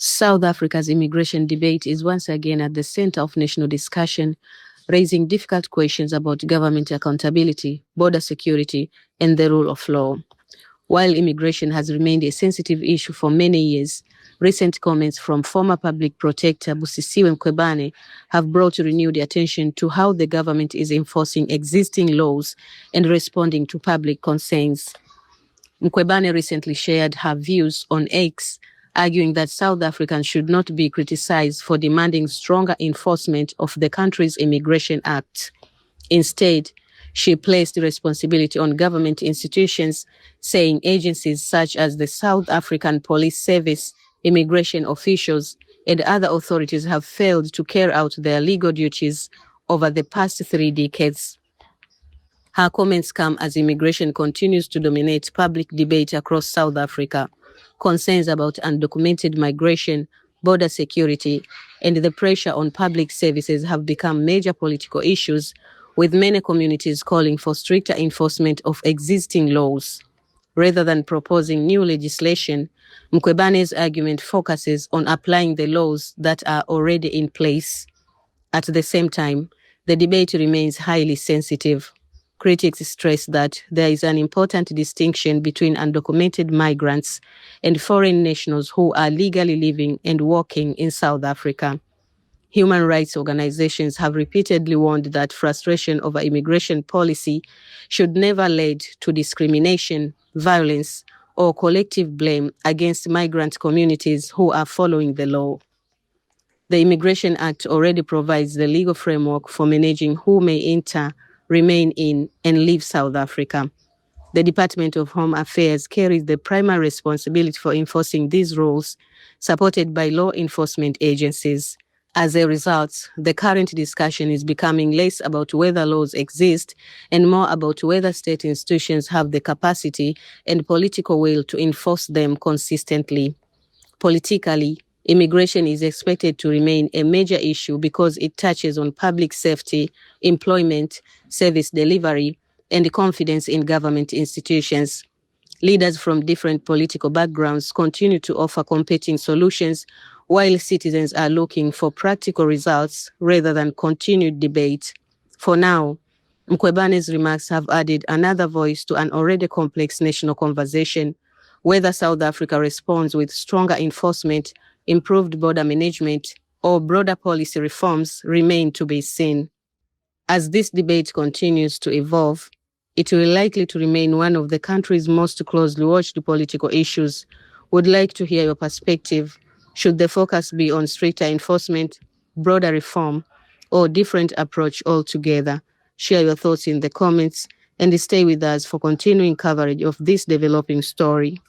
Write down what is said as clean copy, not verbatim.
South Africa's immigration debate is once again at the center of national discussion, raising difficult questions about government accountability, border security, and the rule of law. While immigration has remained a sensitive issue for many years, recent comments from former Public Protector Busisiwe Mkhwebane have brought renewed attention to how the government is enforcing existing laws and responding to public concerns. Mkhwebane recently shared her views on X, arguing that South Africans should not be criticized for demanding stronger enforcement of the country's Immigration Act. Instead, she placed the responsibility on government institutions, saying agencies such as the South African Police Service, immigration officials, and other authorities have failed to carry out their legal duties over the past 3 decades. Her comments come as immigration continues to dominate public debate across South Africa. Concerns about undocumented migration, border security, and the pressure on public services have become major political issues, with many communities calling for stricter enforcement of existing laws. Rather than proposing new legislation, Mkhwebane's argument focuses on applying the laws that are already in place. At the same time, the debate remains highly sensitive. Critics stress that there is an important distinction between undocumented migrants and foreign nationals who are legally living and working in South Africa. Human rights organizations have repeatedly warned that frustration over immigration policy should never lead to discrimination, violence, or collective blame against migrant communities who are following the law. The Immigration Act already provides the legal framework for managing who may enter, remain in, and leave South Africa. The Department of Home Affairs carries the primary responsibility for enforcing these rules, supported by law enforcement agencies. As a result, the current discussion is becoming less about whether laws exist and more about whether state institutions have the capacity and political will to enforce them consistently. Politically, immigration is expected to remain a major issue because it touches on public safety, employment, service delivery, and confidence in government institutions. Leaders from different political backgrounds continue to offer competing solutions, while citizens are looking for practical results rather than continued debate. For now, Mkhwebane's remarks have added another voice to an already complex national conversation. Whether South Africa responds with stronger enforcement, improved border management, or broader policy reforms remain to be seen. As this debate continues to evolve, it will likely to remain one of the country's most closely watched political issues. Would like to hear your perspective. Should the focus be on stricter enforcement, broader reform, or different approach altogether? Share your thoughts in the comments and stay with us for continuing coverage of this developing story.